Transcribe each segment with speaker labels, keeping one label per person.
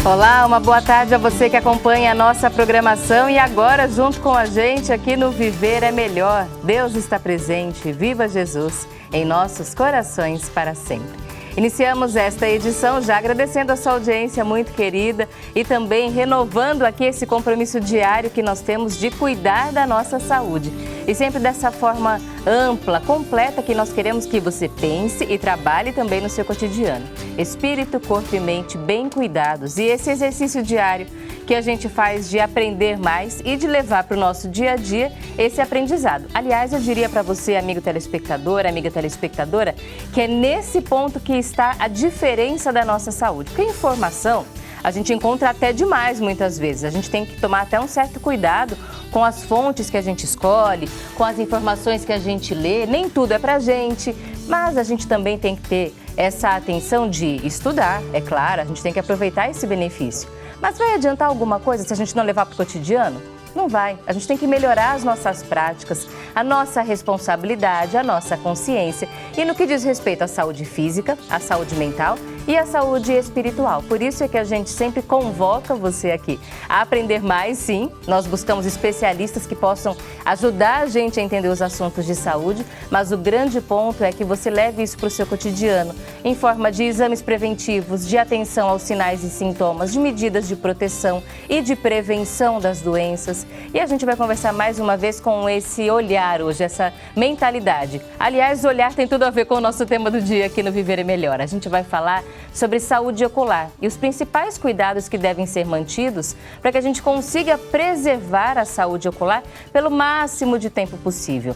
Speaker 1: Olá, uma boa tarde a você que acompanha a nossa programação e agora junto com a gente aqui no Viver é Melhor. Deus está presente, viva Jesus em nossos corações para sempre. Iniciamos esta edição já agradecendo a sua audiência muito querida e também renovando aqui esse compromisso diário que nós temos de cuidar da nossa saúde. E sempre dessa forma ampla, completa, que nós queremos que você pense e trabalhe também no seu cotidiano. Espírito, corpo e mente bem cuidados. E esse exercício diário que a gente faz de aprender mais e de levar para o nosso dia a dia esse aprendizado. Aliás, eu diria para você, amigo telespectador, amiga telespectadora, que é nesse ponto que está a diferença da nossa saúde. Porque informação a gente encontra até demais muitas vezes. A gente tem que tomar até um certo cuidado com as fontes que a gente escolhe, com as informações que a gente lê. Nem tudo é pra gente, mas a gente também tem que ter essa atenção de estudar, é claro, a gente tem que aproveitar esse benefício. Mas vai adiantar alguma coisa se a gente não levar para o cotidiano? Não vai. A gente tem que melhorar as nossas práticas, a nossa responsabilidade, a nossa consciência. E no que diz respeito à saúde física, à saúde mental e à saúde espiritual. Por isso é que a gente sempre convoca você aqui a aprender mais, sim. Nós buscamos especialistas que possam ajudar a gente a entender os assuntos de saúde, mas o grande ponto é que você leve isso para o seu cotidiano, em forma de exames preventivos, de atenção aos sinais e sintomas, de medidas de proteção e de prevenção das doenças. E a gente vai conversar mais uma vez com esse olhar hoje, essa mentalidade. Aliás, o olhar tem tudo a ver com o nosso tema do dia aqui no Viver é Melhor. A gente vai falar sobre saúde ocular e os principais cuidados que devem ser mantidos para que a gente consiga preservar a saúde ocular pelo máximo de tempo possível.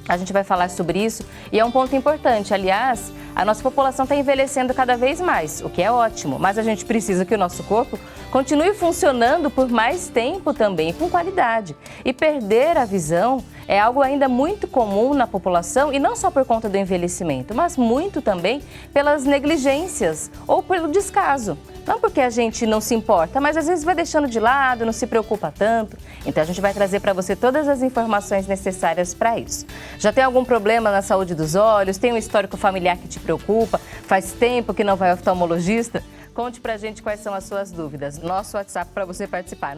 Speaker 1: A gente vai falar sobre isso e é um ponto importante. Aliás, a nossa população está envelhecendo cada vez mais, o que é ótimo, mas a gente precisa que o nosso corpo continue funcionando por mais tempo também, com qualidade. E perder a visão é algo ainda muito comum na população e não só por conta do envelhecimento, mas muito também pelas negligências ou pelo descaso. Não porque a gente não se importa, mas às vezes vai deixando de lado, não se preocupa tanto. Então a gente vai trazer para você todas as informações necessárias para isso. Já tem algum problema na saúde dos olhos? Tem um histórico familiar que te preocupa? Faz tempo que não vai ao oftalmologista? Conte pra gente quais são as suas dúvidas. Nosso WhatsApp para você participar,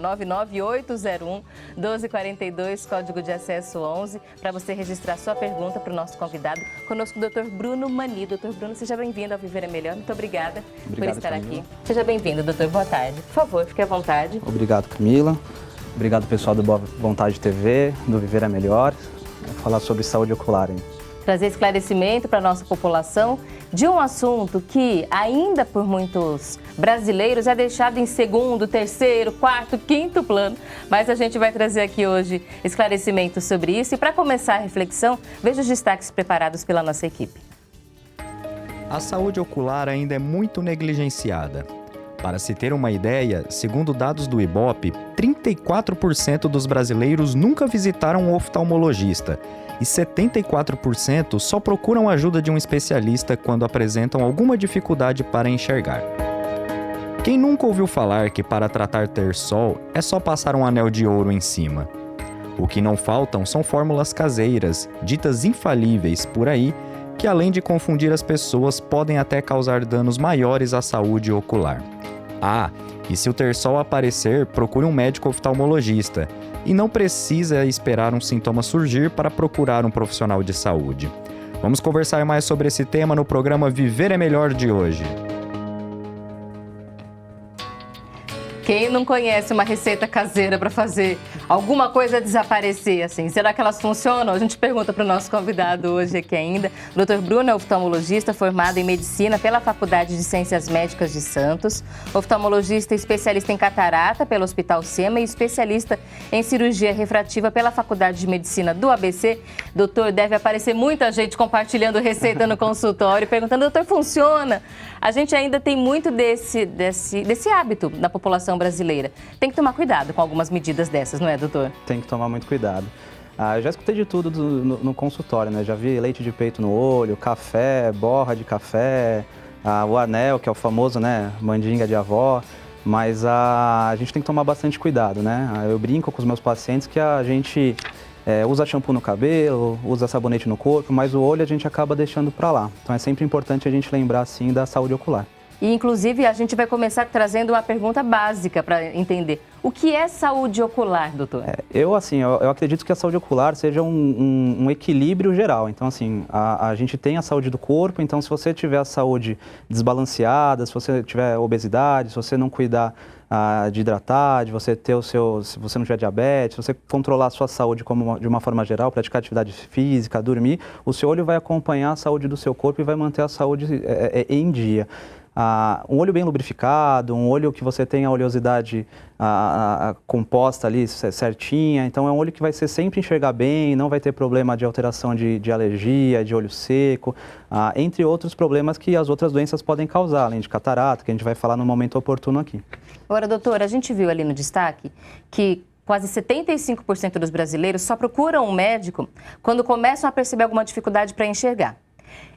Speaker 1: 99801-1242, código de acesso 11, para você registrar sua pergunta para o nosso convidado. Conosco o Dr. Bruno Mani. Dr. Bruno, seja bem-vindo ao Viver é Melhor. Muito obrigada por estar
Speaker 2: Camila.
Speaker 1: aqui. Seja bem-vindo, doutor. Boa tarde. Por favor, fique à vontade.
Speaker 2: Obrigado, Camila. Obrigado, pessoal do Boa Vontade TV, do Viver é Melhor. Vou falar sobre saúde ocular, hein?
Speaker 1: Trazer esclarecimento para a nossa população de um assunto que ainda por muitos brasileiros é deixado em segundo, terceiro, quarto, quinto plano. Mas a gente vai trazer aqui hoje esclarecimento sobre isso. E para começar a reflexão, veja os destaques preparados pela nossa equipe.
Speaker 3: A saúde ocular ainda é muito negligenciada. Para se ter uma ideia, segundo dados do Ibope, 34% dos brasileiros nunca visitaram um oftalmologista e 74% só procuram a ajuda de um especialista quando apresentam alguma dificuldade para enxergar. Quem nunca ouviu falar que para tratar ter-sol é só passar um anel de ouro em cima? O que não faltam são fórmulas caseiras, ditas infalíveis por aí, que além de confundir as pessoas, podem até causar danos maiores à saúde ocular. Ah, e se o ter-sol aparecer, procure um médico oftalmologista e não precisa esperar um sintoma surgir para procurar um profissional de saúde. Vamos conversar mais sobre esse tema no programa Viver é Melhor de hoje.
Speaker 1: Quem não conhece uma receita caseira para fazer alguma coisa desaparecer, assim? Será que elas funcionam? A gente pergunta para o nosso convidado hoje aqui ainda. O Dr. Bruno é oftalmologista formado em medicina pela Faculdade de Ciências Médicas de Santos, oftalmologista especialista em catarata pelo Hospital SEMA e especialista em cirurgia refrativa pela Faculdade de Medicina do ABC. Doutor, deve aparecer muita gente compartilhando receita no consultório, perguntando, doutor, funciona? A gente ainda tem muito desse hábito na população brasileira. Tem que tomar cuidado com algumas medidas dessas, não é, doutor?
Speaker 2: Tem que tomar muito cuidado. Eu já escutei de tudo no consultório, né? Já vi leite de peito no olho, café, borra de café, o anel, que é o famoso, né, mandinga de avó. Mas a gente tem que tomar bastante cuidado, né? Eu brinco com os meus pacientes que a gente usa shampoo no cabelo, usa sabonete no corpo, mas o olho a gente acaba deixando para lá. Então é sempre importante a gente lembrar, sim, da saúde ocular.
Speaker 1: E, inclusive, a gente vai começar trazendo uma pergunta básica para entender. O que é saúde ocular, doutor?
Speaker 2: Eu acredito que a saúde ocular seja um equilíbrio geral. Então, assim, a gente tem a saúde do corpo, então se você tiver a saúde desbalanceada, se você tiver obesidade, se você não cuidar de hidratar, de você ter se você não tiver diabetes, se você controlar a sua saúde de uma forma geral, praticar atividade física, dormir, o seu olho vai acompanhar a saúde do seu corpo e vai manter a saúde em dia. Um olho bem lubrificado, um olho que você tenha a oleosidade composta ali certinha, então é um olho que vai ser sempre enxergar bem, não vai ter problema de alteração de alergia, de olho seco, entre outros problemas que as outras doenças podem causar, além de catarata, que a gente vai falar no momento oportuno aqui.
Speaker 1: Agora, doutora, a gente viu ali no destaque que quase 75% dos brasileiros só procuram um médico quando começam a perceber alguma dificuldade para enxergar.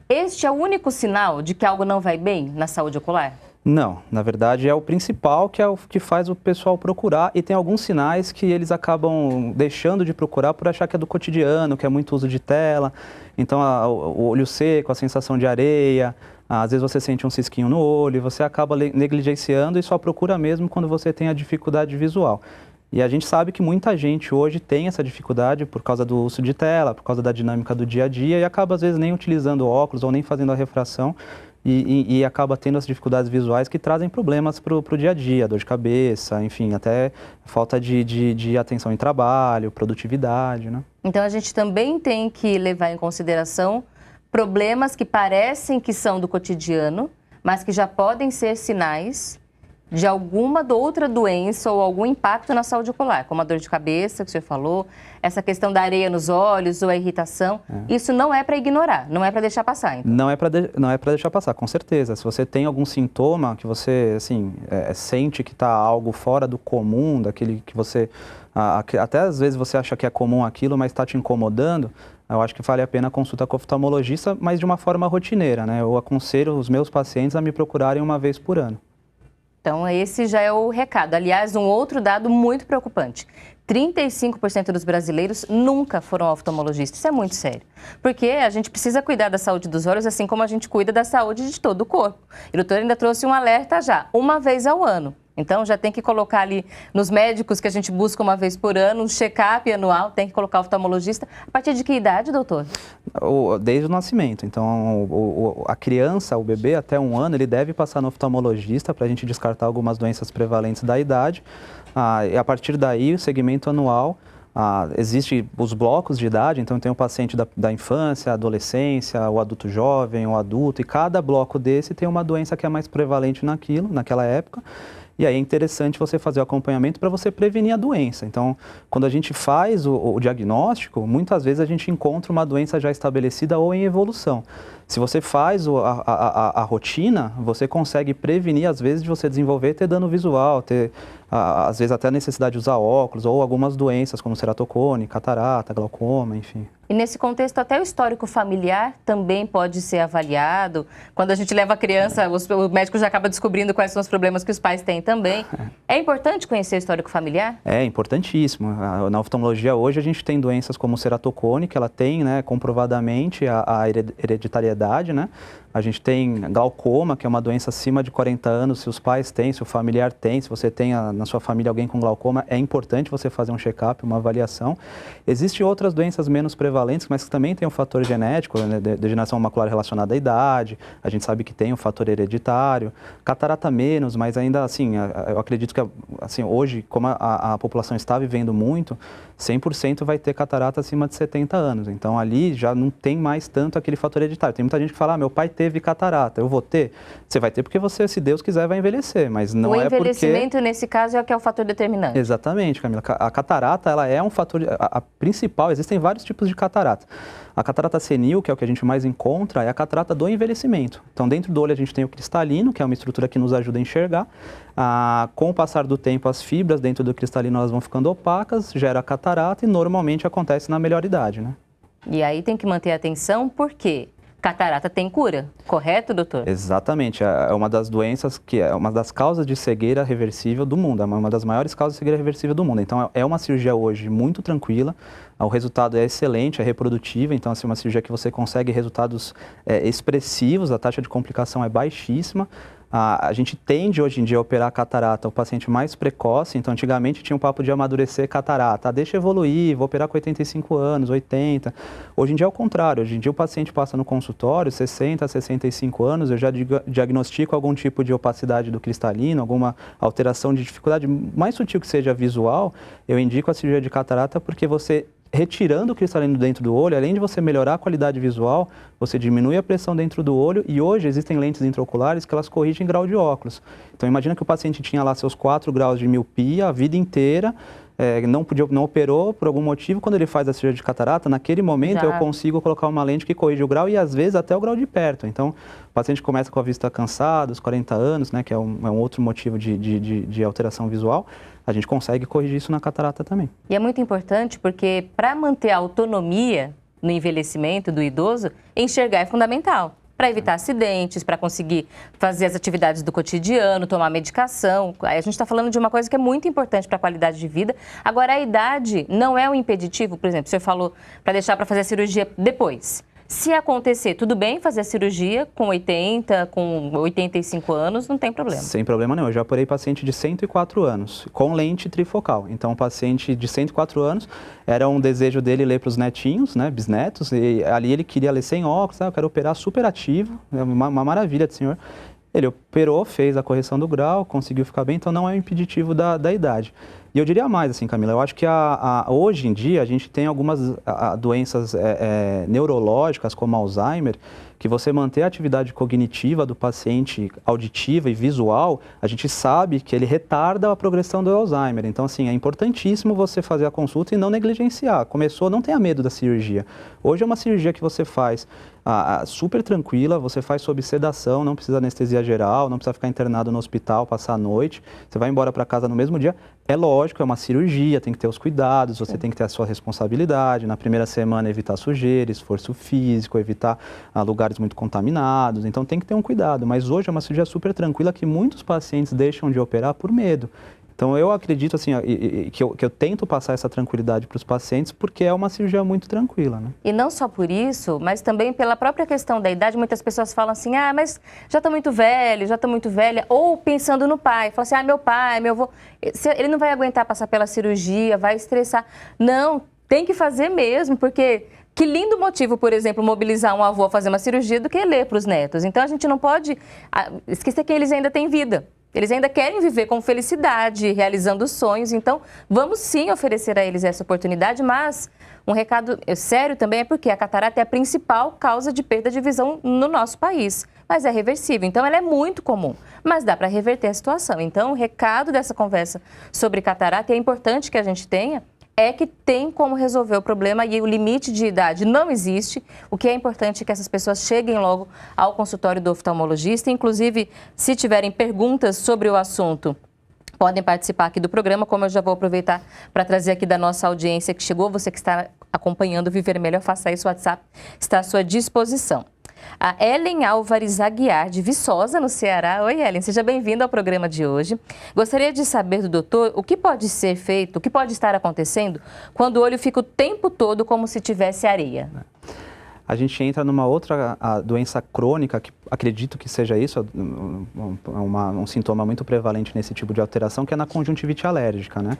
Speaker 1: Este é o único sinal de que algo não vai bem na saúde ocular?
Speaker 2: Não, na verdade é o principal, que é o que faz o pessoal procurar, e tem alguns sinais que eles acabam deixando de procurar por achar que é do cotidiano, que é muito uso de tela. Então o olho seco, a sensação de areia, às vezes você sente um cisquinho no olho, você acaba negligenciando e só procura mesmo quando você tem a dificuldade visual. E a gente sabe que muita gente hoje tem essa dificuldade por causa do uso de tela, por causa da dinâmica do dia a dia, e acaba às vezes nem utilizando óculos ou nem fazendo a refração e acaba tendo as dificuldades visuais que trazem problemas para o dia a dia, dor de cabeça, enfim, até falta de atenção em trabalho, produtividade, né?
Speaker 1: Então a gente também tem que levar em consideração problemas que parecem que são do cotidiano, mas que já podem ser sinais de alguma outra doença ou algum impacto na saúde ocular, como a dor de cabeça, que o senhor falou, essa questão da areia nos olhos ou a irritação. Isso não é para ignorar, não é para deixar passar, então.
Speaker 2: Não é para deixar passar, com certeza. Se você tem algum sintoma que você, assim, sente que está algo fora do comum, daquele que você, até às vezes você acha que é comum aquilo, mas está te incomodando, eu acho que vale a pena a consulta com o oftalmologista, mas de uma forma rotineira, né? Eu aconselho os meus pacientes a me procurarem uma vez por ano.
Speaker 1: Então, esse já é o recado. Aliás, um outro dado muito preocupante. 35% dos brasileiros nunca foram ao oftalmologista. Isso é muito sério. Porque a gente precisa cuidar da saúde dos olhos, assim como a gente cuida da saúde de todo o corpo. E o doutor ainda trouxe um alerta já, uma vez ao ano. Então, já tem que colocar ali nos médicos que a gente busca uma vez por ano, um check-up anual, tem que colocar o oftalmologista. A partir de que idade, doutor?
Speaker 2: Desde o nascimento. Então, a criança, o bebê, até 1 ano, ele deve passar no oftalmologista para a gente descartar algumas doenças prevalentes da idade. E a partir daí, o segmento anual, existe os blocos de idade, então tem o paciente da infância, adolescência, o adulto jovem, o adulto, e cada bloco desse tem uma doença que é mais prevalente naquela época. E aí é interessante você fazer o acompanhamento para você prevenir a doença. Então, quando a gente faz o diagnóstico, muitas vezes a gente encontra uma doença já estabelecida ou em evolução. Se você faz a rotina, você consegue prevenir, às vezes, de você desenvolver ter dano visual, ter, às vezes, até a necessidade de usar óculos ou algumas doenças como ceratocone, catarata, glaucoma, enfim.
Speaker 1: E nesse contexto, até o histórico familiar também pode ser avaliado. Quando a gente leva a criança, o médico já acaba descobrindo quais são os problemas que os pais têm também. É importante conhecer o histórico familiar?
Speaker 2: É importantíssimo. Na oftalmologia hoje a gente tem doenças como ceratocone, que ela tem, né, comprovadamente a hereditariedade, né? A gente tem glaucoma, que é uma doença acima de 40 anos, se os pais têm, se o familiar tem, se você tem na sua família alguém com glaucoma, é importante você fazer um check-up, uma avaliação. Existem outras doenças menos prevalentes, mas que também tem um fator genético, né, degeneração macular relacionada à idade, a gente sabe que tem um fator hereditário, catarata menos, mas ainda assim, eu acredito que assim, hoje, como a população está vivendo muito, 100% vai ter catarata acima de 70 anos, então ali já não tem mais tanto aquele fator hereditário. Tem muita gente que fala, meu pai teve catarata, eu vou ter? Você vai ter porque você, se Deus quiser, vai envelhecer, mas não é porque...
Speaker 1: O envelhecimento, nesse caso, é o que é o fator determinante.
Speaker 2: Exatamente, Camila. A catarata, ela é um fator... A principal, existem vários tipos de catarata. A catarata senil, que é o que a gente mais encontra, é a catarata do envelhecimento. Então, dentro do olho, a gente tem o cristalino, que é uma estrutura que nos ajuda a enxergar. Com o passar do tempo, as fibras dentro do cristalino elas vão ficando opacas, gera catarata e normalmente acontece na melhor idade, né?
Speaker 1: E aí tem que manter a atenção, por quê? Catarata tem cura, correto, doutor?
Speaker 2: Exatamente, é uma das doenças que é uma das causas de cegueira reversível do mundo, é uma das maiores causas de cegueira reversível do mundo. Então é uma cirurgia hoje muito tranquila, o resultado é excelente, é reprodutível, então assim, uma cirurgia que você consegue resultados expressivos, a taxa de complicação é baixíssima, A gente tende hoje em dia a operar catarata o paciente mais precoce, então antigamente tinha um papo de amadurecer catarata, deixa evoluir, vou operar com 85 anos, 80. Hoje em dia é o contrário, hoje em dia o paciente passa no consultório, 60 a 65 anos, eu já diagnostico algum tipo de opacidade do cristalino, alguma alteração de dificuldade, mais sutil que seja visual, eu indico a cirurgia de catarata porque você retirando o cristalino dentro do olho, além de você melhorar a qualidade visual, você diminui a pressão dentro do olho e hoje existem lentes intraoculares que elas corrigem grau de óculos. Então imagina que o paciente tinha lá seus 4 graus de miopia a vida inteira, não operou por algum motivo, quando ele faz a cirurgia de catarata, naquele momento eu consigo colocar uma lente que corrige o grau e às vezes até o grau de perto. Então o paciente começa com a vista cansada, aos 40 anos, né, que é um outro motivo de alteração visual, a gente consegue corrigir isso na catarata também.
Speaker 1: E é muito importante porque para manter a autonomia no envelhecimento do idoso, enxergar é fundamental. Para evitar acidentes, para conseguir fazer as atividades do cotidiano, tomar medicação. Aí a gente está falando de uma coisa que é muito importante para a qualidade de vida. Agora, a idade não é um impeditivo, por exemplo, o senhor falou para deixar para fazer a cirurgia depois. Se acontecer, tudo bem fazer a cirurgia com 80, com 85 anos, não tem problema.
Speaker 2: Sem problema nenhum. Eu já operei paciente de 104 anos, com lente trifocal. Então, o paciente de 104 anos, era um desejo dele ler para os netinhos, né, bisnetos, e ali ele queria ler sem óculos, eu quero operar super ativo, é uma maravilha de senhor. Ele operou, fez a correção do grau, conseguiu ficar bem, então não é um impeditivo da idade. E eu diria mais, assim, Camila, eu acho que hoje em dia a gente tem algumas doenças neurológicas, como Alzheimer, que você manter a atividade cognitiva do paciente, auditiva e visual, a gente sabe que ele retarda a progressão do Alzheimer. Então, assim, é importantíssimo você fazer a consulta e não negligenciar. Começou, não tenha medo da cirurgia. Hoje é uma cirurgia que você faz super tranquila, você faz sob sedação, não precisa anestesia geral, não precisa ficar internado no hospital, passar a noite, você vai embora para casa no mesmo dia. É lógico, é uma cirurgia, tem que ter os cuidados, você tem que ter a sua responsabilidade. Na primeira semana, evitar sujeira, esforço físico, evitar lugares muito contaminados. Então, tem que ter um cuidado. Mas hoje é uma cirurgia super tranquila que muitos pacientes deixam de operar por medo. Então, eu acredito assim, que eu tento passar essa tranquilidade para os pacientes porque é uma cirurgia muito tranquila, né?
Speaker 1: E não só por isso, mas também pela própria questão da idade, muitas pessoas falam assim, mas já estou muito velho, já estou muito velha, ou pensando no pai, falam assim, meu pai, meu avô, ele não vai aguentar passar pela cirurgia, vai estressar. Não, tem que fazer mesmo, porque que lindo motivo, por exemplo, mobilizar um avô a fazer uma cirurgia do que ler para os netos. Então, a gente não pode esquecer que eles ainda têm vida. Eles ainda querem viver com felicidade, realizando sonhos, então vamos sim oferecer a eles essa oportunidade, mas um recado sério também é porque a catarata é a principal causa de perda de visão no nosso país, mas é reversível, então ela é muito comum, mas dá para reverter a situação. Então o recado dessa conversa sobre catarata, e é importante que a gente tenha, é que tem como resolver o problema e o limite de idade não existe. O que é importante é que essas pessoas cheguem logo ao consultório do oftalmologista. Inclusive, se tiverem perguntas sobre o assunto, podem participar aqui do programa, como eu já vou aproveitar para trazer aqui da nossa audiência que chegou. Você que está acompanhando o Viver Melhor, faça isso, o WhatsApp está à sua disposição. A Ellen Álvares Aguiar, de Viçosa, no Ceará. Oi, Ellen, seja bem-vinda ao programa de hoje. Gostaria de saber do doutor o que pode ser feito, o que pode estar acontecendo quando o olho fica o tempo todo como se tivesse areia.
Speaker 2: A gente entra numa outra doença crônica, que acredito que seja isso, um sintoma muito prevalente nesse tipo de alteração, que é na conjuntivite alérgica, né?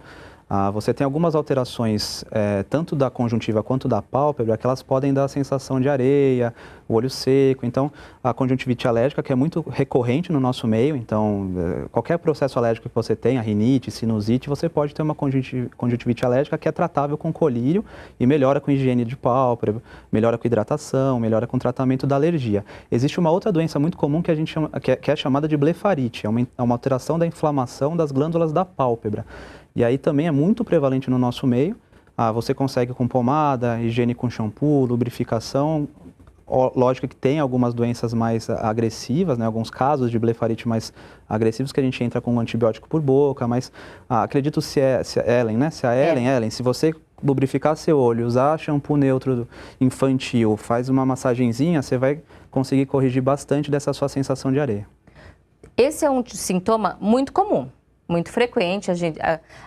Speaker 2: Você tem algumas alterações, tanto da conjuntiva quanto da pálpebra, que elas podem dar a sensação de areia, o olho seco. Então, a conjuntivite alérgica, que é muito recorrente no nosso meio, então, qualquer processo alérgico que você tenha, rinite, sinusite, você pode ter uma conjuntivite alérgica que é tratável com colírio e melhora com higiene de pálpebra, melhora com hidratação, melhora com tratamento da alergia. Existe uma outra doença muito comum que a gente chama, que é chamada de blefarite, é uma alteração da inflamação das glândulas da pálpebra. E aí também é muito prevalente no nosso meio. Você consegue com pomada, higiene com shampoo, lubrificação. Lógico que tem algumas doenças mais agressivas, né? Alguns casos de blefarite mais agressivos que a gente entra com um antibiótico por boca, mas acredito se a Ellen, né? Ellen, se você lubrificar seu olho, usar shampoo neutro infantil, faz uma massagenzinha, você vai conseguir corrigir bastante dessa sua sensação de areia.
Speaker 1: Esse é um sintoma muito comum. Muito frequente,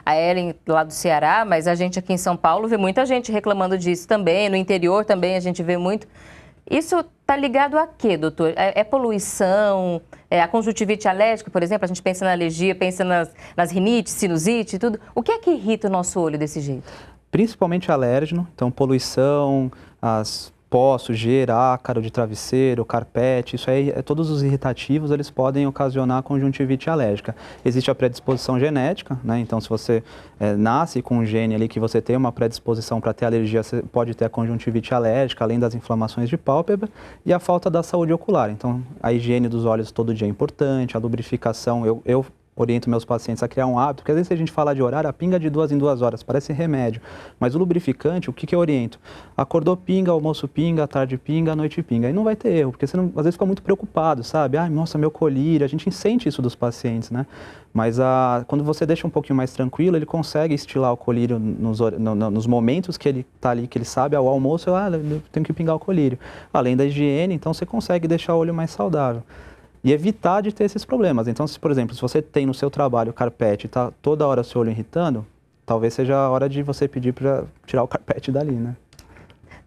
Speaker 1: a Ellen lá do Ceará, mas a gente aqui em São Paulo vê muita gente reclamando disso também, no interior também a gente vê muito. Isso está ligado a quê, doutor? É poluição? É a conjuntivite alérgica, por exemplo? A gente pensa na alergia, pensa nas rinites, sinusite e tudo. O que é que irrita o nosso olho desse jeito?
Speaker 2: Principalmente alérgeno, então poluição, as pó, sujeira, ácaro de travesseiro, carpete, isso aí, todos os irritativos, eles podem ocasionar conjuntivite alérgica. Existe a predisposição genética, né? Então se você nasce com um gene ali que você tem uma predisposição para ter alergia, você pode ter a conjuntivite alérgica, além das inflamações de pálpebra e a falta da saúde ocular. Então a higiene dos olhos todo dia é importante, a lubrificação, eu oriento meus pacientes a criar um hábito, porque às vezes se a gente falar de horário, a pinga de 2 em 2 horas, parece remédio, mas o lubrificante, o que eu oriento? Acordou pinga, almoço pinga, tarde pinga, noite pinga, aí não vai ter erro, porque você não, às vezes fica muito preocupado, sabe? Ai, nossa, meu colírio, a gente sente isso dos pacientes, né? Mas quando você deixa um pouquinho mais tranquilo, ele consegue estilar o colírio nos momentos que ele está ali, que ele sabe, ao almoço, eu tenho que pingar o colírio. Além da higiene, então você consegue deixar o olho mais saudável. E evitar de ter esses problemas. Então, por exemplo, se você tem no seu trabalho carpete e está toda hora seu olho irritando, talvez seja a hora de você pedir para tirar o carpete dali, né?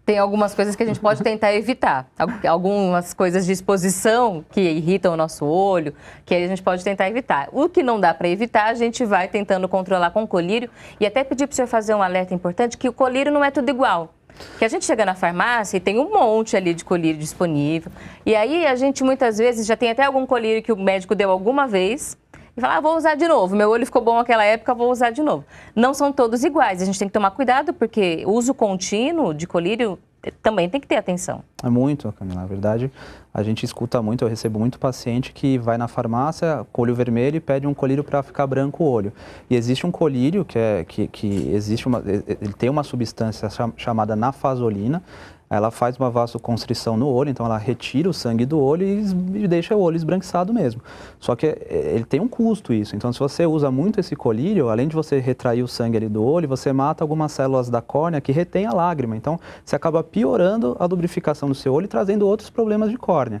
Speaker 1: Tem algumas coisas que a gente pode tentar evitar. Algumas coisas de exposição que irritam o nosso olho, que a gente pode tentar evitar. O que não dá para evitar, a gente vai tentando controlar com o colírio. E até pedir para o senhor fazer um alerta importante, que o colírio não é tudo igual. Que a gente chega na farmácia e tem um monte ali de colírio disponível. E aí a gente muitas vezes já tem até algum colírio que o médico deu alguma vez e fala, vou usar de novo, meu olho ficou bom naquela época, vou usar de novo. Não são todos iguais, a gente tem que tomar cuidado porque o uso contínuo de colírio também tem que ter atenção.
Speaker 2: É muito, Camila. Na verdade, a gente escuta muito, eu recebo muito paciente que vai na farmácia, olho vermelho, e pede um colírio para ficar branco o olho. E existe um colírio ele tem uma substância chamada nafasolina. Ela faz uma vasoconstrição no olho, então ela retira o sangue do olho e deixa o olho esbranquiçado mesmo. Só que ele tem um custo isso, então se você usa muito esse colírio, além de você retrair o sangue ali do olho, você mata algumas células da córnea que retém a lágrima, então você acaba piorando a lubrificação do seu olho e trazendo outros problemas de córnea.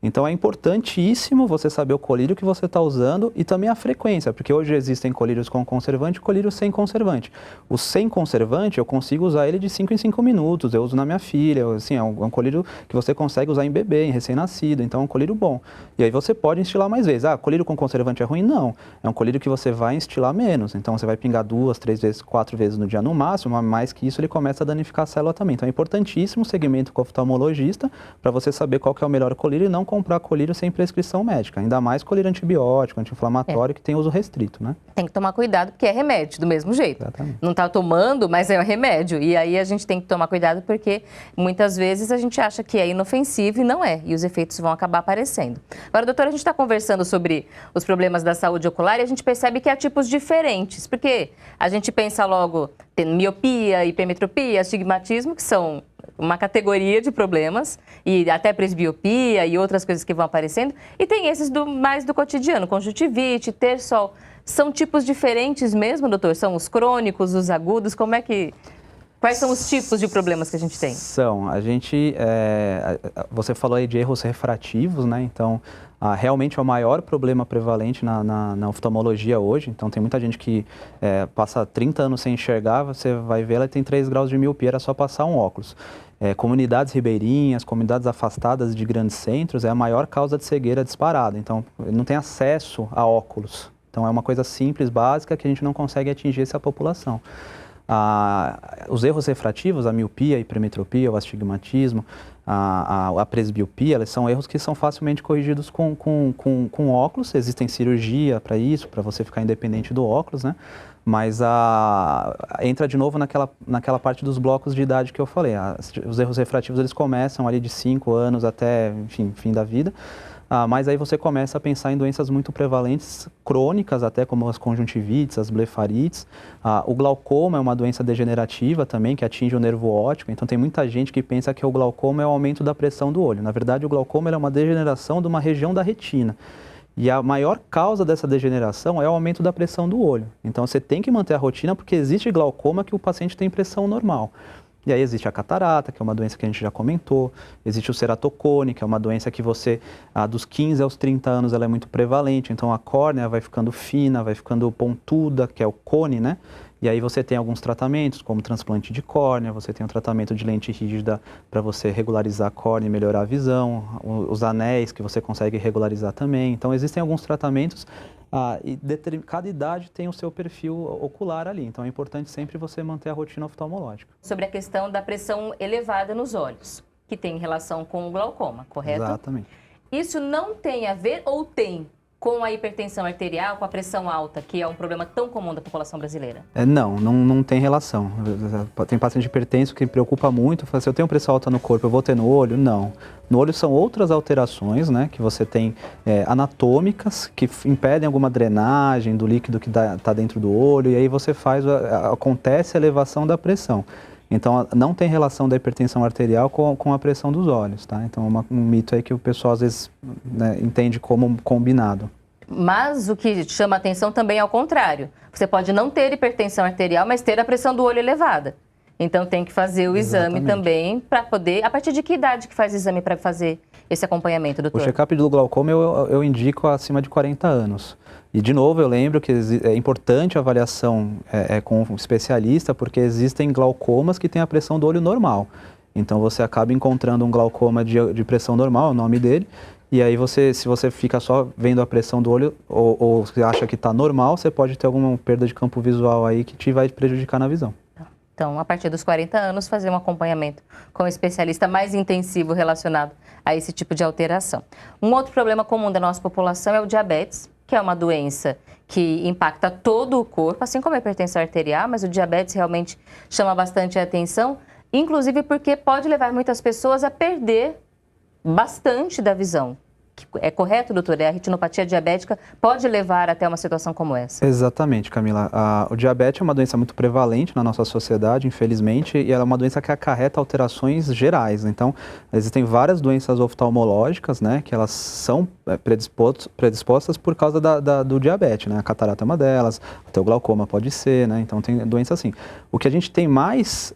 Speaker 2: Então é importantíssimo você saber o colírio que você está usando e também a frequência, porque hoje existem colírios com conservante e colírios sem conservante. O sem conservante eu consigo usar ele de 5 em 5 minutos, eu uso na minha filha, assim, é um colírio que você consegue usar em bebê, em recém-nascido, então é um colírio bom. E aí você pode instilar mais vezes. Colírio com conservante é ruim? Não. É um colírio que você vai instilar menos, então você vai pingar 2, 3 vezes, 4 vezes no dia no máximo, mas mais que isso ele começa a danificar a célula também. Então é importantíssimo o segmento com o oftalmologista para você saber qual que é o melhor colírio e não comprar colírio sem prescrição médica, ainda mais colírio antibiótico, anti-inflamatório, que tem uso restrito, né?
Speaker 1: Tem que tomar cuidado porque é remédio, do mesmo jeito.
Speaker 2: Exatamente.
Speaker 1: Não está tomando, mas é remédio. E aí a gente tem que tomar cuidado porque muitas vezes a gente acha que é inofensivo e não é. E os efeitos vão acabar aparecendo. Agora, doutora, a gente está conversando sobre os problemas da saúde ocular e a gente percebe que há tipos diferentes. Porque a gente pensa logo tem miopia, hipermetropia, astigmatismo, que são uma categoria de problemas, e até presbiopia e outras coisas que vão aparecendo, e tem esses mais do cotidiano, conjuntivite, ter sol. São tipos diferentes mesmo, doutor? São os crônicos, os agudos, quais são os tipos de problemas que a gente tem?
Speaker 2: Você falou aí de erros refrativos, né? Então, realmente é o maior problema prevalente na oftalmologia hoje. Então, tem muita gente que passa 30 anos sem enxergar, você vai ver, ela tem 3 graus de miopia, era só passar um óculos. Comunidades ribeirinhas, comunidades afastadas de grandes centros, é a maior causa de cegueira disparada. Então, não tem acesso a óculos. Então, é uma coisa simples, básica, que a gente não consegue atingir essa população. Os erros refrativos, a miopia, a hipermetropia, o astigmatismo, a presbiopia, eles são erros que são facilmente corrigidos com óculos. Existem cirurgia para isso, para você ficar independente do óculos, né? Mas entra de novo naquela parte dos blocos de idade que eu falei. Os erros refrativos, eles começam ali de 5 anos até, enfim, fim da vida. Mas aí você começa a pensar em doenças muito prevalentes, crônicas até, como as conjuntivites, as blefarites. O glaucoma é uma doença degenerativa também, que atinge o nervo óptico. Então tem muita gente que pensa que o glaucoma é o aumento da pressão do olho. Na verdade, o glaucoma é uma degeneração de uma região da retina. E a maior causa dessa degeneração é o aumento da pressão do olho. Então você tem que manter a rotina porque existe glaucoma que o paciente tem pressão normal. E aí existe a catarata, que é uma doença que a gente já comentou, existe o ceratocone, que é uma doença que dos 15 aos 30 anos, ela é muito prevalente, então a córnea vai ficando fina, vai ficando pontuda, que é o cone, né? E aí você tem alguns tratamentos, como transplante de córnea, você tem um tratamento de lente rígida para você regularizar a córnea e melhorar a visão, os anéis que você consegue regularizar também. Então existem alguns tratamentos e cada idade tem o seu perfil ocular ali. Então é importante sempre você manter a rotina oftalmológica.
Speaker 1: Sobre a questão da pressão elevada nos olhos, que tem relação com o glaucoma, correto?
Speaker 2: Exatamente.
Speaker 1: Isso não tem a ver ou tem com a hipertensão arterial, com a pressão alta, que é um problema tão comum da população brasileira?
Speaker 2: Não tem relação. Tem paciente hipertenso que preocupa muito, fala assim, eu tenho pressão alta no corpo, eu vou ter no olho? Não. No olho são outras alterações, né, que você tem anatômicas, que impedem alguma drenagem do líquido que está dentro do olho, e aí acontece a elevação da pressão. Então, não tem relação da hipertensão arterial com a pressão dos olhos, tá? Então, é um mito aí que o pessoal, às vezes, né, entende como combinado.
Speaker 1: Mas o que chama atenção também é o contrário. Você pode não ter hipertensão arterial, mas ter a pressão do olho elevada. Então, tem que fazer o exame também para poder... A partir de que idade que faz o exame para fazer esse acompanhamento, doutor?
Speaker 2: O check-up do glaucoma eu indico acima de 40 anos. E, de novo, eu lembro que é importante a avaliação com um especialista, porque existem glaucomas que têm a pressão do olho normal. Então, você acaba encontrando um glaucoma de pressão normal, é o nome dele, e aí se você fica só vendo a pressão do olho ou você acha que está normal, você pode ter alguma perda de campo visual aí que te vai prejudicar na visão.
Speaker 1: Então, a partir dos 40 anos, fazer um acompanhamento com um especialista mais intensivo relacionado a esse tipo de alteração. Um outro problema comum da nossa população é o diabetes, que é uma doença que impacta todo o corpo, assim como a hipertensão arterial, mas o diabetes realmente chama bastante a atenção, inclusive porque pode levar muitas pessoas a perder bastante da visão. É correto, doutor? A retinopatia diabética pode levar até uma situação como essa?
Speaker 2: Exatamente, Camila. O diabetes é uma doença muito prevalente na nossa sociedade, infelizmente, e ela é uma doença que acarreta alterações gerais. Então, existem várias doenças oftalmológicas, né, que elas são predispostas por causa do diabetes, né? A catarata é uma delas, até o glaucoma pode ser, né? Então, tem doença assim. O que a gente tem mais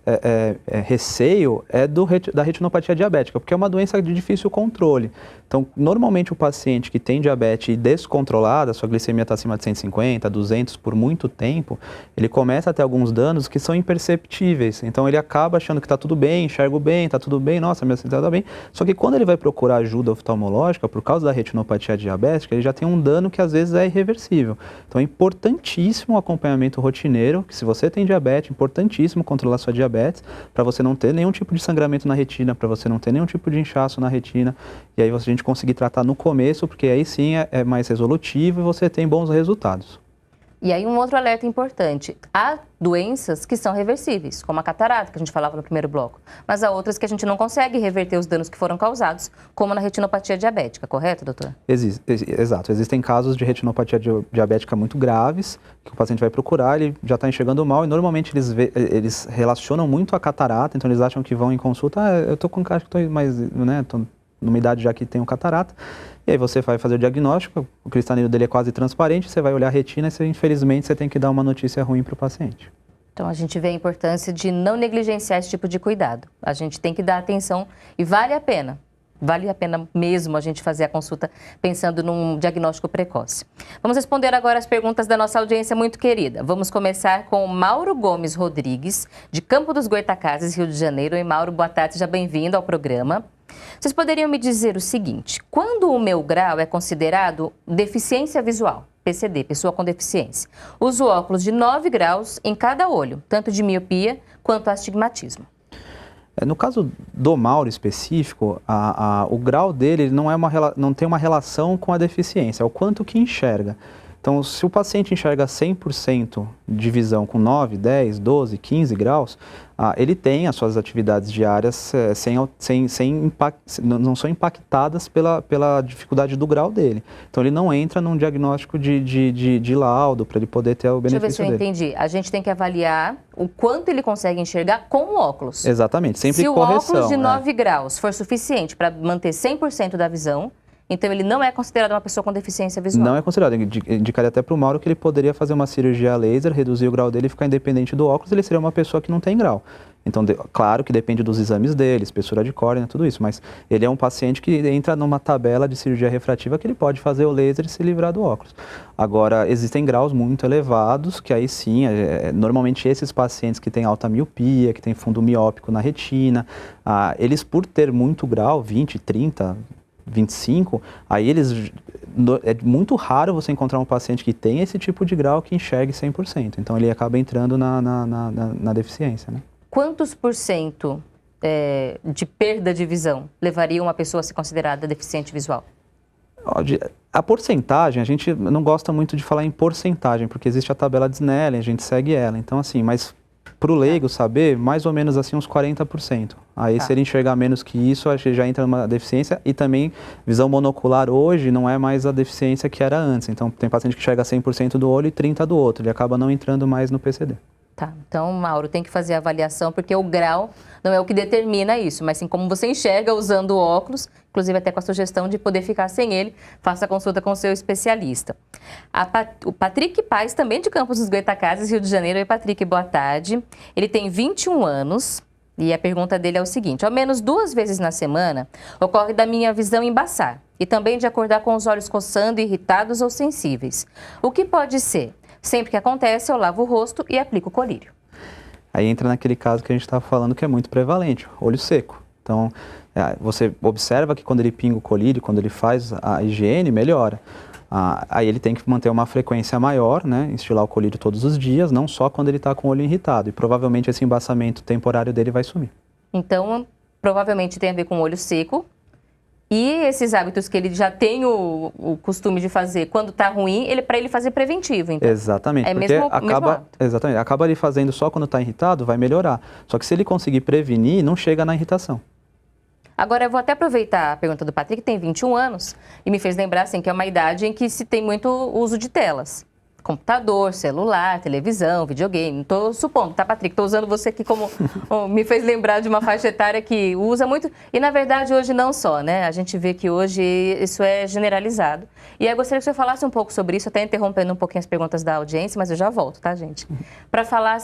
Speaker 2: receio é da retinopatia diabética, porque é uma doença de difícil controle. Então, normalmente o paciente que tem diabetes descontrolada, sua glicemia está acima de 150, 200 por muito tempo, ele começa a ter alguns danos que são imperceptíveis. Então, ele acaba achando que está tudo bem, enxergo bem, está tudo bem, nossa, minha sensibilidade está bem. Só que quando ele vai procurar ajuda oftalmológica, por causa da retinopatia diabética, ele já tem um dano que às vezes é irreversível. Então, é importantíssimo o acompanhamento rotineiro, que se você tem diabetes, é importantíssimo controlar sua diabetes, para você não ter nenhum tipo de sangramento na retina, para você não ter nenhum tipo de inchaço na retina, e aí a gente conseguir tratar no começo, porque aí sim é mais resolutivo e você tem bons resultados.
Speaker 1: E aí um outro alerta importante, há doenças que são reversíveis, como a catarata, que a gente falava no primeiro bloco, mas há outras que a gente não consegue reverter os danos que foram causados, como na retinopatia diabética, correto, doutor?
Speaker 2: Exato, existem casos de retinopatia diabética muito graves, que o paciente vai procurar, ele já está enxergando mal, e normalmente eles relacionam muito a catarata, então eles acham que vão em consulta, eu estou com cara que estou mais, né, tô numa idade já que tem catarata, e aí você vai fazer o diagnóstico, o cristalino dele é quase transparente, você vai olhar a retina e infelizmente você tem que dar uma notícia ruim para o paciente.
Speaker 1: Então a gente vê a importância de não negligenciar esse tipo de cuidado. A gente tem que dar atenção e vale a pena mesmo a gente fazer a consulta pensando num diagnóstico precoce. Vamos responder agora as perguntas da nossa audiência muito querida. Vamos começar com o Mauro Gomes Rodrigues, de Campo dos Goytacazes, Rio de Janeiro. E Mauro, boa tarde, seja bem-vindo ao programa. Vocês poderiam me dizer o seguinte, quando o meu grau é considerado deficiência visual, PCD, pessoa com deficiência, uso óculos de 9 graus em cada olho, tanto de miopia quanto astigmatismo.
Speaker 2: No caso do Mauro específico, o grau dele não tem uma relação com a deficiência, é o quanto que enxerga. Então, se o paciente enxerga 100% de visão com 9, 10, 12, 15 graus, ele tem as suas atividades diárias não são impactadas pela dificuldade do grau dele. Então, ele não entra num diagnóstico de laudo para ele poder ter o benefício dele.
Speaker 1: Deixa eu ver se eu entendi. A gente tem que avaliar o quanto ele consegue enxergar com o óculos.
Speaker 2: Exatamente, sempre correção.
Speaker 1: Se o óculos de 9 graus for suficiente para manter 100% da visão, então ele não é considerado uma pessoa com deficiência visual?
Speaker 2: Não é considerado. Indicaria até para o Mauro que ele poderia fazer uma cirurgia a laser, reduzir o grau dele e ficar independente do óculos, ele seria uma pessoa que não tem grau. Então, claro que depende dos exames dele, espessura de córnea, tudo isso, mas ele é um paciente que entra numa tabela de cirurgia refrativa que ele pode fazer o laser e se livrar do óculos. Agora, existem graus muito elevados, que aí sim, normalmente esses pacientes que têm alta miopia, que têm fundo miópico na retina, eles por ter muito grau, 20, 30, 25, aí é muito raro você encontrar um paciente que tem esse tipo de grau que enxergue 100%. Então, ele acaba entrando na deficiência, né?
Speaker 1: Quantos por cento de perda de visão levaria uma pessoa a ser considerada deficiente visual?
Speaker 2: A porcentagem, a gente não gosta muito de falar em porcentagem, porque existe a tabela de Snellen, a gente segue ela. Então, assim, mas para o leigo saber, mais ou menos assim uns 40%. Aí, se ele enxergar menos que isso, acho que já entra numa deficiência. E também, visão monocular hoje não é mais a deficiência que era antes. Então, tem paciente que enxerga 100% do olho e 30% do outro. Ele acaba não entrando mais no PCD.
Speaker 1: Tá, então, Mauro, tem que fazer a avaliação, porque o grau não é o que determina isso, mas sim como você enxerga usando o óculos, inclusive até com a sugestão de poder ficar sem ele, faça a consulta com o seu especialista. O Patrick Paes, também de Campos dos Goytacazes, Rio de Janeiro. Oi, Patrick, boa tarde. Ele tem 21 anos e a pergunta dele é o seguinte: ao menos 2 vezes na semana ocorre da minha visão embaçar e também de acordar com os olhos coçando, irritados ou sensíveis. O que pode ser? Sempre que acontece, eu lavo o rosto e aplico colírio.
Speaker 2: Aí entra naquele caso que a gente estava falando que é muito prevalente, olho seco. Então, você observa que quando ele pinga o colírio, quando ele faz a higiene, melhora. Aí ele tem que manter uma frequência maior, né? Estilar o colírio todos os dias, não só quando ele está com o olho irritado. E provavelmente esse embaçamento temporário dele vai sumir.
Speaker 1: Então, provavelmente tem a ver com o olho seco. E esses hábitos que ele já tem o costume de fazer quando está ruim, para ele fazer preventivo, então.
Speaker 2: Exatamente.
Speaker 1: É
Speaker 2: porque
Speaker 1: mesmo hábito.
Speaker 2: Exatamente. Acaba ele fazendo só quando está irritado, vai melhorar. Só que se ele conseguir prevenir, não chega na irritação.
Speaker 1: Agora, eu vou até aproveitar a pergunta do Patrick, que tem 21 anos, e me fez lembrar, assim, que é uma idade em que se tem muito uso de telas. Computador, celular, televisão, videogame. Não estou supondo, tá, Patrick? Estou usando você aqui como... me fez lembrar de uma faixa etária que usa muito. E, na verdade, hoje não só, né? A gente vê que hoje isso é generalizado. E eu gostaria que você falasse um pouco sobre isso, até interrompendo um pouquinho as perguntas da audiência, mas eu já volto, tá, gente? Para falar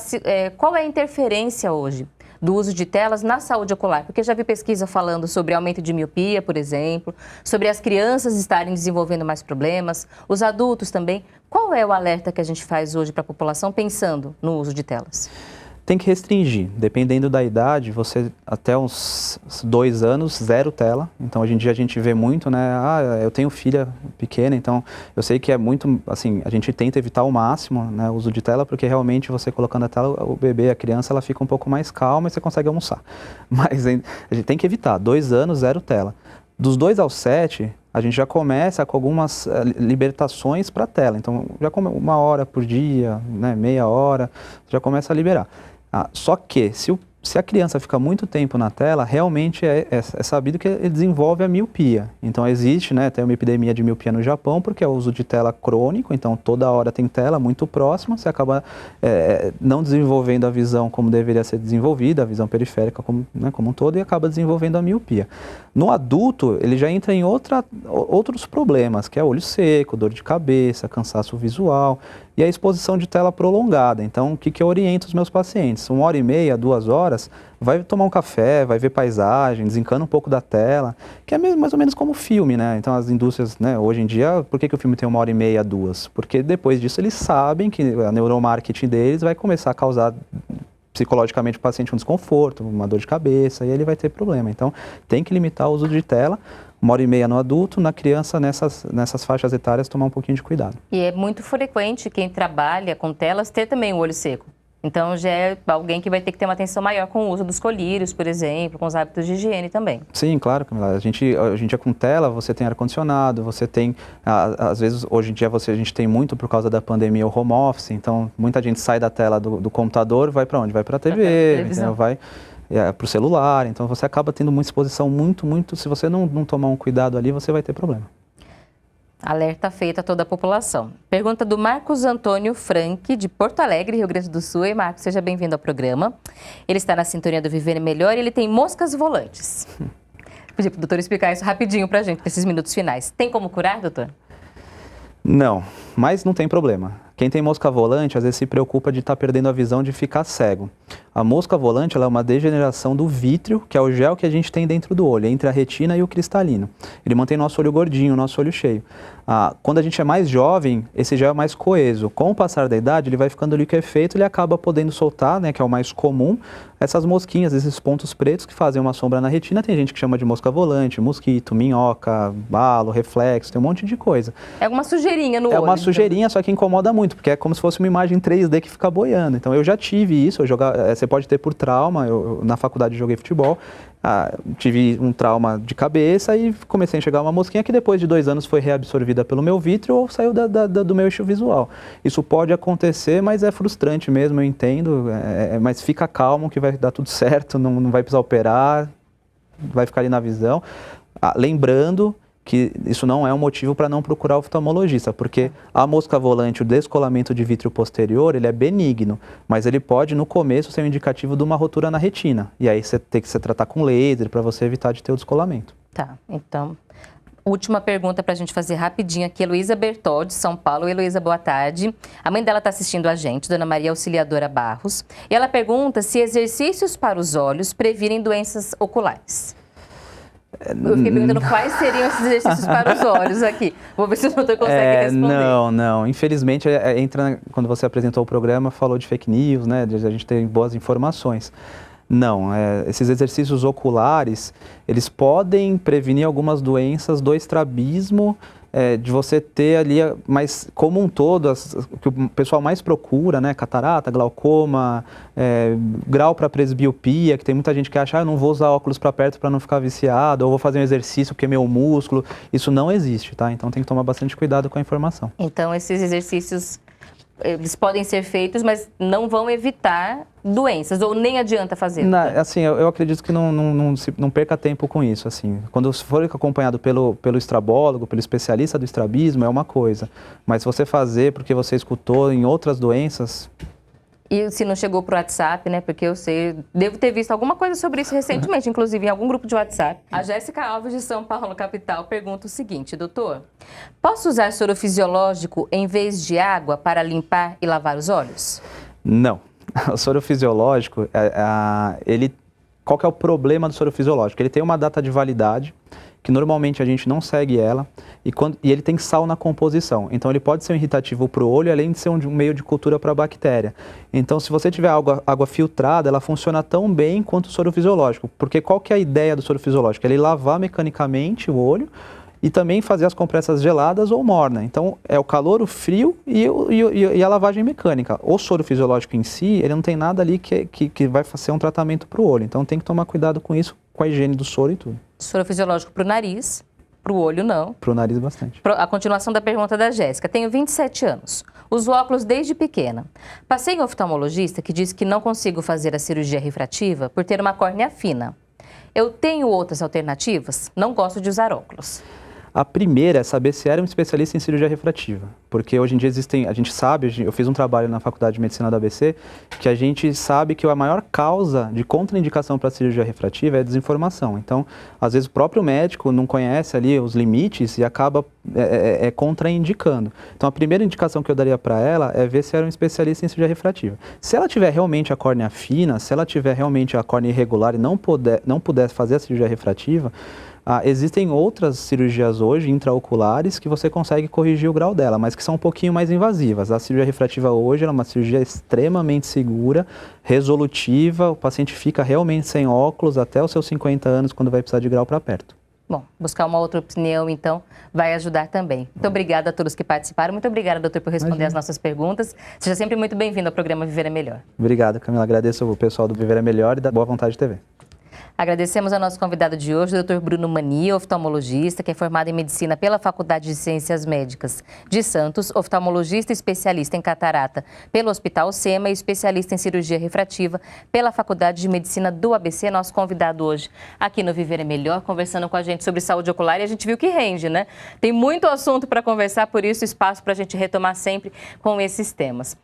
Speaker 1: qual é a interferência hoje do uso de telas na saúde ocular, porque eu já vi pesquisa falando sobre aumento de miopia, por exemplo, sobre as crianças estarem desenvolvendo mais problemas, os adultos também. Qual é o alerta que a gente faz hoje para a população pensando no uso de telas?
Speaker 2: Tem que restringir, dependendo da idade, você até uns 2 anos, 0 tela. Então, hoje em dia a gente vê muito, né? Eu tenho filha pequena, então eu sei que é muito, assim, a gente tenta evitar ao máximo, né, o uso de tela, porque realmente você colocando a tela, o bebê, a criança, ela fica um pouco mais calma e você consegue almoçar. Mas a gente tem que evitar, 2 anos, 0 tela. Dos 2 aos 7, a gente já começa com algumas libertações para a tela. Então, já come 1 hora por dia, né, meia hora, já começa a liberar. Só que, se a criança fica muito tempo na tela, realmente é sabido que ele desenvolve a miopia. Então, existe, né, tem uma epidemia de miopia no Japão, porque é o uso de tela crônico, então toda hora tem tela muito próxima, você acaba não desenvolvendo a visão como deveria ser desenvolvida, a visão periférica como um todo, e acaba desenvolvendo a miopia. No adulto, ele já entra em outros problemas, que é olho seco, dor de cabeça, cansaço visual e a exposição de tela prolongada. Então, o que eu oriento os meus pacientes? 1h30, 2 horas, vai tomar um café, vai ver paisagem, desencana um pouco da tela, que é mais ou menos como filme, né? Então, as indústrias, né, hoje em dia, por que o filme tem 1h30, 2? Porque depois disso eles sabem que a neuromarketing deles vai começar a causar psicologicamente o paciente um desconforto, uma dor de cabeça, e ele vai ter problema. Então, tem que limitar o uso de tela, 1h30 no adulto, na criança, nessas faixas etárias, tomar um pouquinho de cuidado.
Speaker 1: E é muito frequente quem trabalha com telas ter também o olho seco. Então, já é alguém que vai ter que ter uma atenção maior com o uso dos colírios, por exemplo, com os hábitos de higiene também.
Speaker 2: Sim, claro, Camila. A gente com tela, você tem ar-condicionado, você tem, às vezes, hoje em dia, a gente tem muito, por causa da pandemia, o home office. Então, muita gente sai da tela do computador, vai para onde? Vai para a TV, vai para o celular. Então, você acaba tendo muita exposição, muito. Se você não tomar um cuidado ali, você vai ter problema.
Speaker 1: Alerta feito a toda a população. Pergunta do Marcos Antônio Frank, de Porto Alegre, Rio Grande do Sul. E Marcos, seja bem-vindo ao programa. Ele está na sintonia do Viver Melhor e ele tem moscas volantes. Pedi para o doutor explicar isso rapidinho para a gente, nesses minutos finais. Tem como curar, doutor?
Speaker 2: Não, mas não tem problema. Quem tem mosca volante, às vezes se preocupa de estar perdendo a visão, de ficar cego. A mosca volante ela é uma degeneração do vítreo, que é o gel que a gente tem dentro do olho, entre a retina e o cristalino. Ele mantém nosso olho gordinho, nosso olho cheio. Quando a gente é mais jovem, esse gel é mais coeso. Com o passar da idade, ele vai ficando liquefeito, ele acaba podendo soltar, né, que é o mais comum, essas mosquinhas, esses pontos pretos que fazem uma sombra na retina. Tem gente que chama de mosca volante, mosquito, minhoca, balo, reflexo, tem um monte de coisa.
Speaker 1: É uma sujeirinha no olho.
Speaker 2: É uma sujeirinha, só que incomoda muito, porque é como se fosse uma imagem 3D que fica boiando. Então eu já tive isso, você pode ter por trauma, eu na faculdade joguei futebol, tive um trauma de cabeça e comecei a enxergar uma mosquinha que depois de 2 anos foi reabsorvida pelo meu vítreo ou saiu do meu eixo visual. Isso pode acontecer, mas é frustrante mesmo, eu entendo, mas fica calmo que vai dar tudo certo, não vai precisar operar, vai ficar ali na visão. Lembrando que isso não é um motivo para não procurar o oftalmologista, porque a mosca volante, o descolamento de vítreo posterior, ele é benigno, mas ele pode, no começo, ser um indicativo de uma rotura na retina. E aí você tem que se tratar com laser para você evitar de ter o descolamento.
Speaker 1: Tá, então, última pergunta para a gente fazer rapidinho aqui. Heloísa Bertol, de São Paulo. Heloísa, boa tarde. A mãe dela está assistindo a gente, Dona Maria Auxiliadora Barros, e ela pergunta se exercícios para os olhos previnem doenças oculares. Eu fiquei perguntando quais seriam esses exercícios para os olhos aqui. Vou ver se o doutor consegue responder.
Speaker 2: Não. Infelizmente, quando você apresentou o programa, falou de fake news, né? De a gente ter boas informações. Não, esses exercícios oculares, eles podem prevenir algumas doenças do estrabismo, de você ter ali, mas como um todo, o que o pessoal mais procura, né, catarata, glaucoma, grau para presbiopia, que tem muita gente que acha, eu não vou usar óculos para perto para não ficar viciado, ou vou fazer um exercício porque é meu músculo, isso não existe, tá? Então tem que tomar bastante cuidado com a informação. Então
Speaker 1: esses exercícios, eles podem ser feitos, mas não vão evitar doenças, ou nem adianta fazer?
Speaker 2: Assim, eu acredito que não perca tempo com isso, assim. Quando for acompanhado pelo estrabólogo, pelo especialista do estrabismo, é uma coisa. Mas se você fazer porque você escutou em outras doenças...
Speaker 1: E se não chegou para o WhatsApp, né? Porque eu sei, devo ter visto alguma coisa sobre isso recentemente, inclusive em algum grupo de WhatsApp. A Jéssica Alves, de São Paulo, capital, pergunta o seguinte: doutor, posso usar soro fisiológico em vez de água para limpar e lavar os olhos?
Speaker 2: Não. O soro fisiológico, qual que é o problema do soro fisiológico? Ele tem uma data de validade, que normalmente a gente não segue ela, e ele tem sal na composição. Então ele pode ser um irritativo para o olho, além de ser um meio de cultura para a bactéria. Então se você tiver água filtrada, ela funciona tão bem quanto o soro fisiológico. Porque qual que é a ideia do soro fisiológico? Ele lavar mecanicamente o olho e também fazer as compressas geladas ou morna. Então é o calor, o frio e a lavagem mecânica. O soro fisiológico em si, ele não tem nada ali que vai ser um tratamento para o olho. Então tem que tomar cuidado com isso, com a higiene do soro e tudo.
Speaker 1: Soro fisiológico para o nariz, para o olho não.
Speaker 2: Para o nariz bastante.
Speaker 1: A continuação da pergunta da Jéssica. Tenho 27 anos, uso óculos desde pequena. Passei em um oftalmologista que disse que não consigo fazer a cirurgia refrativa por ter uma córnea fina. Eu tenho outras alternativas? Não gosto de usar óculos.
Speaker 2: A primeira é saber se era um especialista em cirurgia refrativa, porque hoje em dia a gente sabe, eu fiz um trabalho na Faculdade de Medicina da ABC, que a gente sabe que a maior causa de contraindicação para a cirurgia refrativa é a desinformação. Então, às vezes o próprio médico não conhece ali os limites e acaba contraindicando. Então, a primeira indicação que eu daria para ela é ver se era um especialista em cirurgia refrativa. Se ela tiver realmente a córnea fina, se ela tiver realmente a córnea irregular e não puder fazer a cirurgia refrativa, existem outras cirurgias hoje, intraoculares, que você consegue corrigir o grau dela, mas que são um pouquinho mais invasivas. A cirurgia refrativa hoje é uma cirurgia extremamente segura, resolutiva, o paciente fica realmente sem óculos até os seus 50 anos, quando vai precisar de grau para perto.
Speaker 1: Bom, buscar uma outra opinião, então, vai ajudar também. Muito obrigada a todos que participaram. Muito obrigada, doutor, por responder as nossas perguntas. Seja sempre muito bem-vindo ao programa Viver é Melhor.
Speaker 2: Obrigado, Camila. Agradeço o pessoal do Viver é Melhor e da Boa Vontade TV.
Speaker 1: Agradecemos ao nosso convidado de hoje, o Dr. Bruno Mania, oftalmologista, que é formado em Medicina pela Faculdade de Ciências Médicas de Santos, oftalmologista especialista em catarata pelo Hospital SEMA e especialista em cirurgia refrativa pela Faculdade de Medicina do ABC, nosso convidado hoje aqui no Viver é Melhor, conversando com a gente sobre saúde ocular, e a gente viu que rende, né? Tem muito assunto para conversar, por isso espaço para a gente retomar sempre com esses temas.